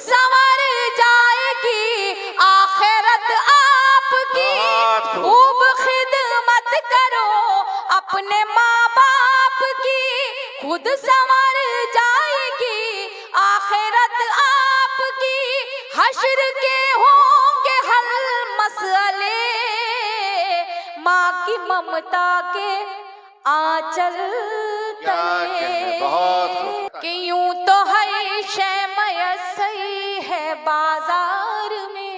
संवर जाएगी आखिरत आपकी। खूब खिदमत करो अपने माँ बाप की, खुद संवर जाएगी आखिरत आपकी। हश्र के होंगे हल मसले, माँ की ममता के आंचल तले। कि यूं तो है शैमय सही है बाजार में,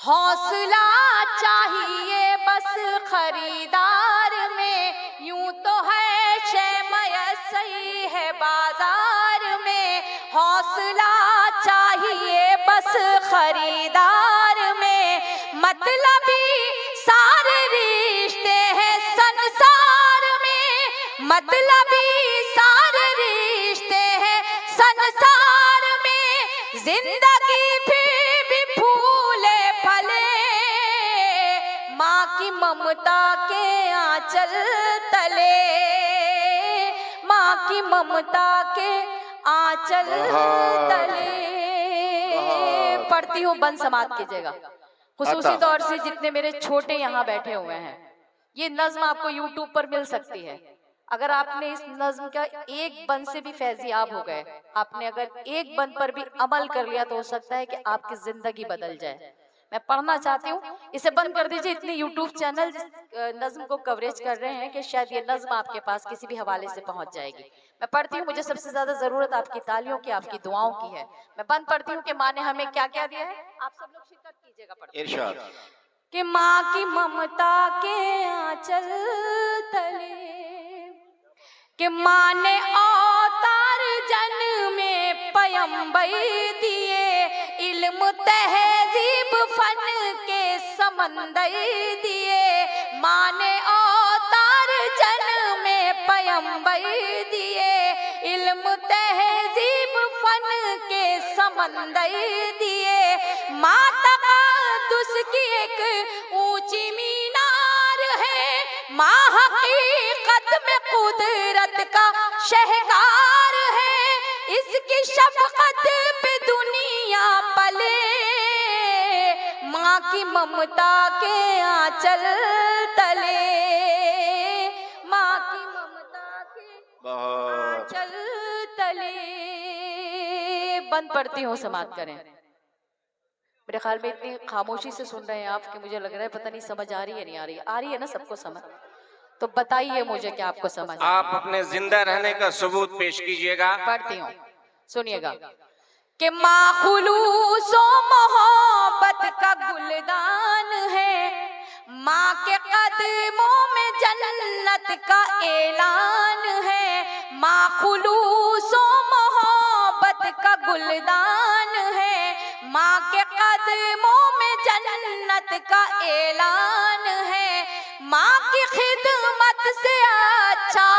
हौसला चाहिए बस खरीदार में। यूं तो है शैमय सही है बाजार में, हौसला चाहिए बस खरीदार में। मतलबी सारे रिश्ते हैं संसार में, मतलबी सारे रिश्ते हैं संसार में। जिंदगी फिर भी फूले फले, माँ की ममता के आंचल तले, माँ की ममता के आंचल तले। पढ़ती हूँ, बंद समाप्त कीजिएगा। खुसूसी तौर से जितने मेरे छोटे यहाँ बैठे हुए हैं, ये नज्म आपको YouTube पर मिल सकती है। अगर आपने इस नज्म का एक बंद से भी फैजियाब हो गए, आपने अगर एक बंद पर भी अमल कर लिया, तो हो सकता है कि आपकी जिंदगी बदल जाए। मैं पढ़ना चाहती हूँ, इसे बंद कर दीजिए। इतने YouTube चैनल नज्म को कवरेज कर रहे हैं कि शायद ये नज्म आपके पास किसी भी हवाले से पहुंच जाएगी। मैं पढ़ती हूँ, मुझे सबसे ज्यादा जरूरत आपकी तालियों की, आपकी दुआओं की है। मैं बंद पढ़ती हूँ कि माँ ने हमें क्या क्या दिया है। आप सब लोग शिरकत कीजिएगा। पढ़ते कि माँ की ममता के आंचल तले, कि माँ ने अवतार जन में पयंबर दिए, इल्म तहजीब फन के समंदर दिए। माँ ने अवतार जन में पयंबर दिए, इल्म तहजीब फन के समंदर दिए। माँ तक़द्दुस की एक ऊंची मीनार है, माँ हकीकत में कुदरत का शहकार है। इसकी शफकत पे दुनिया पले, माँ की ममता के आंचल तले, माँ की ममता के आंचल तले। बंद पढ़ती हूँ, समाप्त करें। मेरे ख्याल में इतनी खामोशी से सुन रहे हैं आप कि मुझे लग रहा है पता नहीं समझ आ रही है नहीं आ रही है। आ रही है ना सबको समझ? तो बताइए मुझे क्या आपको समझ। आप अपने जिंदा रहने का सबूत पेश कीजिएगा। पढ़ती हूँ, सुनिएगा। कि माँ खुलूसो मोहब्बत का गुलदान है, माँ के कदमों में जन्नत का ऐलान है। माँ खुलूसो मोहब्बत का गुलदान है, माँ के कदमों में जन्नत का ऐलान है। माँ की खिदमत से अच्छा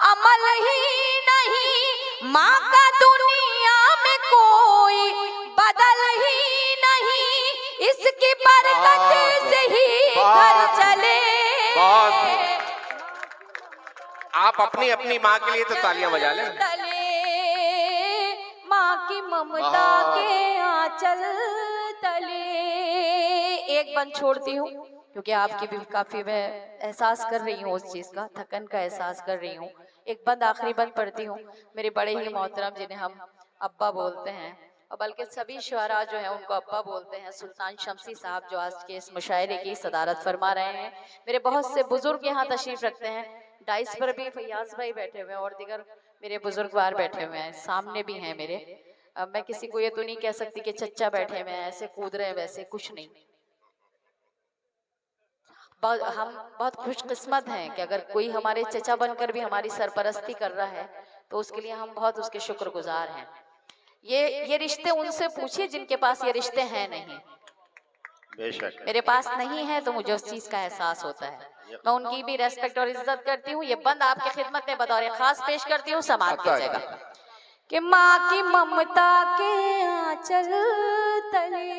अमल ही नहीं, माँ का दुनिया में कोई बदल ही नहीं। इसकी बरकत से ही घर चले। आप अपनी अपनी माँ के लिए तो तालियां बजा लें। माँ की ममता के आंचल तले। एक बंद छोड़ती हूँ क्योंकि आपकी भी काफी मैं एहसास कर रही हूँ, उस चीज का थकन का एहसास कर रही हूँ। एक बंद आखिरी बंद पढ़ती हूँ। मेरे बड़े ही मोहतरम जिन्हें हम अब्बा बोलते हैं, और बल्कि सभी शुअरा जो हैं उनको अब्बा बोलते हैं, सुल्तान शमसी साहब जो आज के इस मुशायरे की सदारत फरमा रहे हैं। मेरे बहुत से बुजुर्ग यहाँ तशरीफ रखते हैं। डाइस पर भी फैयाज भाई बैठे हुए हैं और दीगर मेरे बुजुर्गवार बैठे हुए हैं, सामने भी हैं मेरे। अब मैं किसी को ये तो नहीं कह सकती कि चच्चा बैठे हुए हैं ऐसे कूद रहे हैं, वैसे कुछ नहीं। हम बहुत खुशकिस्मत हैं कि अगर कोई हमारे चचा बनकर भी हमारी सरपरस्ती कर रहा है तो उसके लिए हम बहुत उसके शुक्रगुजार हैं। ये रिश्ते उनसे पूछिए जिनके पास ये रिश्ते हैं नहीं। बेशक मेरे पास नहीं है तो मुझे उस चीज का एहसास होता है। मैं उनकी भी रेस्पेक्ट और इज्जत करती हूँ। ये बंद आपकी खिदमत में बतौर खास पेश करती हूँ, समाप्त कीजिएगा। कि माँ की ममता के आंचल तले,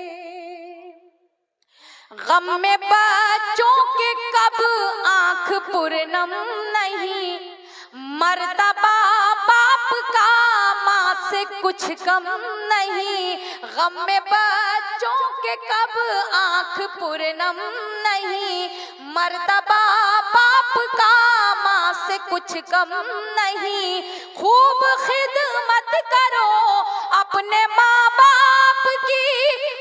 गम में बच्चों के कब आंख पुरनम नहीं, मर्तबा बाप का माँ से कुछ कम नहीं, गम में बच्चों के कब आंख पूरनम नहीं, मर्तबा बाप का माँ से कुछ कम नहीं, खूब खिदमत करो अपने माँ बाप की,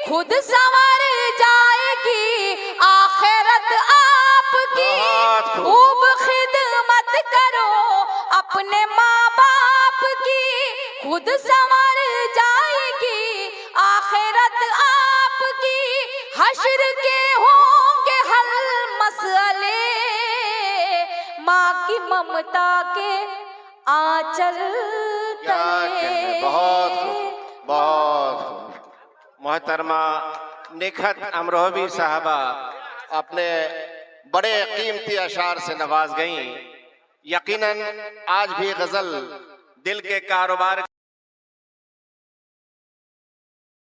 खुद संवर जाएगी आखिरत आपकी। खूब खिदमत करो अपने माँ बाप की, खुद संवर जाएगी आखिरत आपकी। हश्र के होंगे हल मसले, माँ की ममता के आंचल तले। बहुत खूब, बहुत खूब। मोहतरमा निखत अमरोहवी साहबा अपने बड़े कीमती अशार से नवाज गईं। यकीनन आज भी गजल दिल के कारोबार